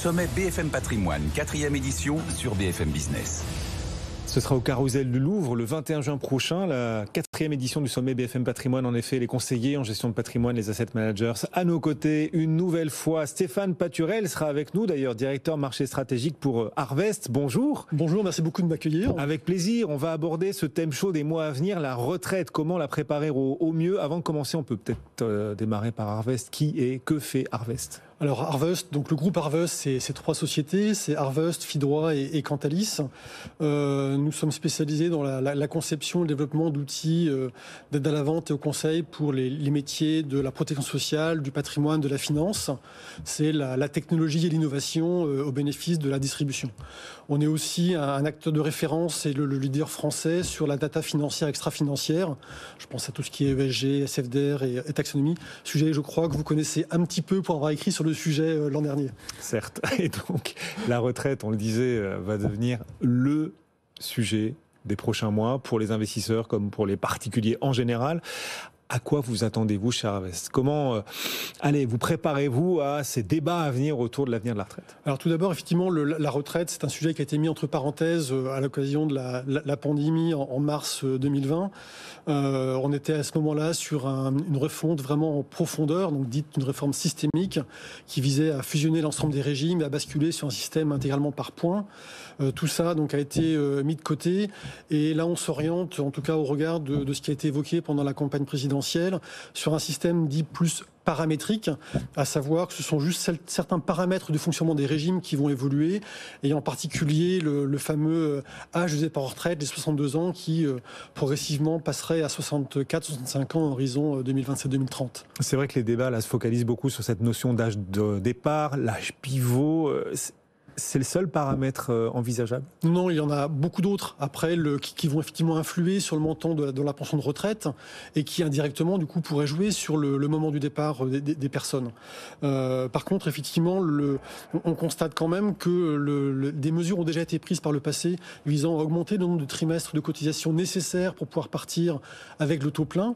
sommet BFM Patrimoine, 4e édition sur BFM Business. Ce sera au Carrousel du Louvre le 21 juin prochain, la 4e édition du sommet BFM Patrimoine. En effet, les conseillers en gestion de patrimoine, les asset managers, à nos côtés, une nouvelle fois. Stéphane Paturel sera avec nous, d'ailleurs, directeur marché stratégique pour Harvest. Bonjour. Bonjour, merci beaucoup de m'accueillir. Avec plaisir, on va aborder ce thème chaud des mois à venir, la retraite. Comment la préparer au mieux? Avant de commencer, on peut peut-être démarrer par Harvest. Qui et que fait Harvest? Alors Harvest, donc le groupe Harvest, c'est 3 sociétés, c'est Harvest, Fidroit et Cantalis. Nous sommes spécialisés dans la conception et le développement d'outils d'aide à la vente et au conseil pour les métiers de la protection sociale, du patrimoine, de la finance. C'est la technologie et l'innovation au bénéfice de la distribution. On est aussi un acteur de référence et le leader français sur la data financière extra-financière. Je pense à tout ce qui est ESG, SFDR et taxonomie. Sujet, je crois, que vous connaissez un petit peu pour avoir écrit sur le sujet l'an dernier. Certes. Et donc, la retraite, on le disait, va devenir le sujet des prochains mois pour les investisseurs comme pour les particuliers en général. À quoi vous attendez-vous, chez Harvest? Comment vous préparez-vous à ces débats à venir autour de l'avenir de la retraite? Alors tout d'abord, effectivement, la retraite, c'est un sujet qui a été mis entre parenthèses à l'occasion de la pandémie en mars 2020. On était à ce moment-là sur une refonte vraiment en profondeur, donc dite une réforme systémique, qui visait à fusionner l'ensemble des régimes et à basculer sur un système intégralement par points. Tout ça donc a été mis de côté, et là on s'oriente, en tout cas au regard de ce qui a été évoqué pendant la campagne présidentielle, sur un système dit plus paramétrique, à savoir que ce sont juste certains paramètres de fonctionnement des régimes qui vont évoluer, et en particulier le fameux âge de départ en retraite, les 62 ans, qui progressivement passerait à 64-65 ans en horizon 2027-2030. C'est vrai que les débats là se focalisent beaucoup sur cette notion d'âge de départ, l'âge pivot. C'est le seul paramètre envisageable? Non, il y en a beaucoup d'autres après qui vont effectivement influer sur le montant de la pension de retraite et qui indirectement du coup pourraient jouer sur le moment du départ des personnes. Par contre, effectivement, on constate quand même que des mesures ont déjà été prises par le passé visant à augmenter le nombre de trimestres de cotisation nécessaires pour pouvoir partir avec le taux plein,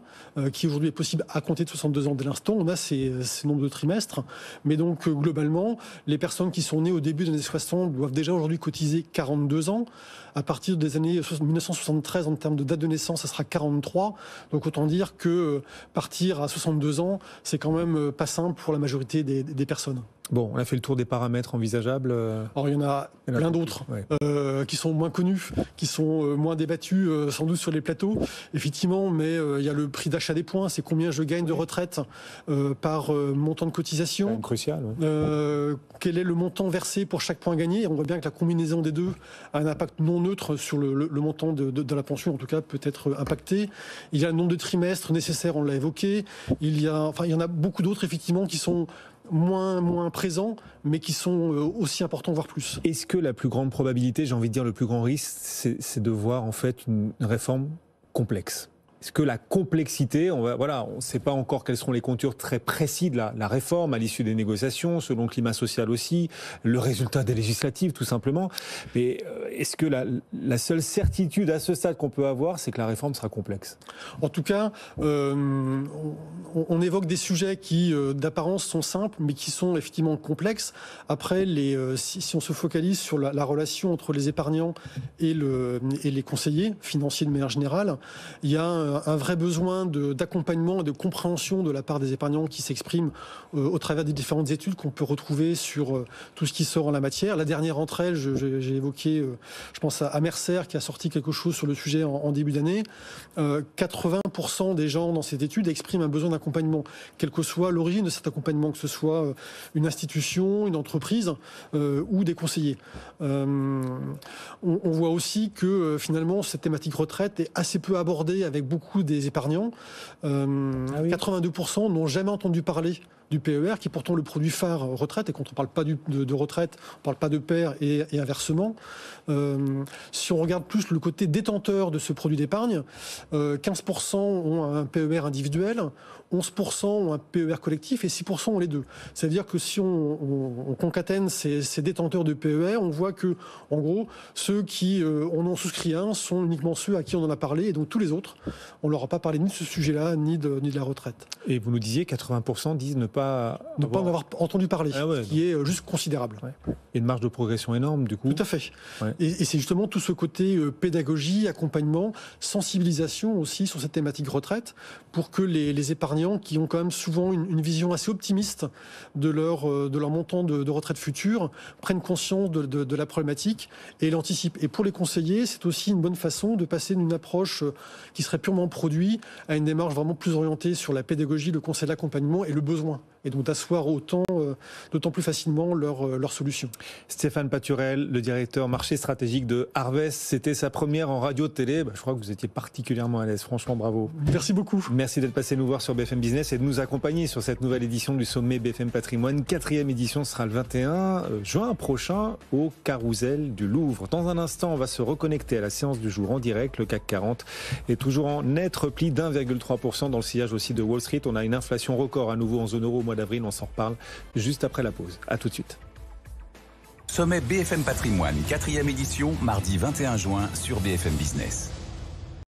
qui aujourd'hui est possible à compter de 62 ans dès l'instant. On a ces nombres de trimestres, mais donc globalement, les personnes qui sont nées au début des années 60 doivent déjà aujourd'hui cotiser 42 ans. À partir des années 1973, en termes de date de naissance, ça sera 43. Donc autant dire que partir à 62 ans, c'est quand même pas simple pour la majorité des personnes. Bon, on a fait le tour des paramètres envisageables. Alors il y en a plein d'autres, ouais, qui sont moins connus, qui sont moins débattus sans doute sur les plateaux, effectivement, mais il y a le prix d'achat des points, c'est combien je gagne de retraite par montant de cotisation. C'est crucial. Ouais. Quel est le montant versé pour chaque point gagné? On voit bien que la combinaison des deux a un impact non neutre sur le montant de la pension, en tout cas peut être impacté. Il y a le nombre de trimestres nécessaires, on l'a évoqué. Il y en a beaucoup d'autres, effectivement, qui sont moins présents, mais qui sont aussi importants, voire plus. Est-ce que la plus grande probabilité, j'ai envie de dire le plus grand risque, c'est de voir en fait une réforme complexe? Est-ce que la complexité, on ne sait pas encore quels seront les contours très précis de la réforme à l'issue des négociations, selon le climat social aussi, le résultat des législatives tout simplement. Mais est-ce que la seule certitude à ce stade qu'on peut avoir, c'est que la réforme sera complexe? En tout cas, on évoque des sujets qui, d'apparence, sont simples, mais qui sont effectivement complexes. Après, si on se focalise sur la relation entre les épargnants et les conseillers financiers de manière générale, il y a un vrai besoin d'accompagnement et de compréhension de la part des épargnants qui s'expriment au travers des différentes études qu'on peut retrouver sur tout ce qui sort en la matière. La dernière entre elles, j'ai évoqué, je pense à Mercer qui a sorti quelque chose sur le sujet en début d'année. 80% des gens dans cette étude expriment un besoin d'accompagnement, quelle que soit l'origine de cet accompagnement, que ce soit une institution, une entreprise ou des conseillers. On voit aussi que finalement cette thématique retraite est assez peu abordée avec beaucoup des épargnants. 82% n'ont jamais entendu parler du PER, qui est pourtant le produit phare retraite, et quand on ne parle pas de retraite, on ne parle pas de PER et inversement. Si on regarde plus le côté détenteur de ce produit d'épargne, 15% ont un PER individuel, 11% ont un PER collectif et 6% ont les deux. Ça veut dire que si on concatène ces détenteurs de PER, on voit que, en gros, ceux qui en ont souscrit un sont uniquement ceux à qui on en a parlé, et donc tous les autres, on ne leur a pas parlé ni de ce sujet-là, ni de la retraite. Et vous nous disiez 80% disent ne pas pas en avoir entendu parler, ouais, qui est juste considérable. Ouais. Et une marge de progression énorme, du coup. Tout à fait. Ouais. Et c'est justement tout ce côté pédagogie, accompagnement, sensibilisation aussi sur cette thématique retraite, pour que les épargnants, qui ont quand même souvent une vision assez optimiste de leur montant de retraite future, prennent conscience de la problématique et l'anticipent. Et pour les conseillers, c'est aussi une bonne façon de passer d'une approche qui serait purement produit à une démarche vraiment plus orientée sur la pédagogie, le conseil, l'accompagnement et le besoin. Et donc d'asseoir d'autant plus facilement leurs solutions. Stéphane Paturel, le directeur marché stratégique de Harvest, c'était sa première en radio-télé. Je crois que vous étiez particulièrement à l'aise. Franchement, bravo. Merci beaucoup. Merci d'être passé nous voir sur BFM Business et de nous accompagner sur cette nouvelle édition du sommet BFM Patrimoine. 4e édition sera le 21 juin prochain au Carrousel du Louvre. Dans un instant, on va se reconnecter à la séance du jour en direct. Le CAC 40 est toujours en net repli d'1,3% dans le sillage aussi de Wall Street. On a une inflation record à nouveau en zone euro au mois d'avril. On s'en reparle juste après la pause. À tout de suite. Sommet BFM Patrimoine, 4e édition, mardi 21 juin sur BFM Business.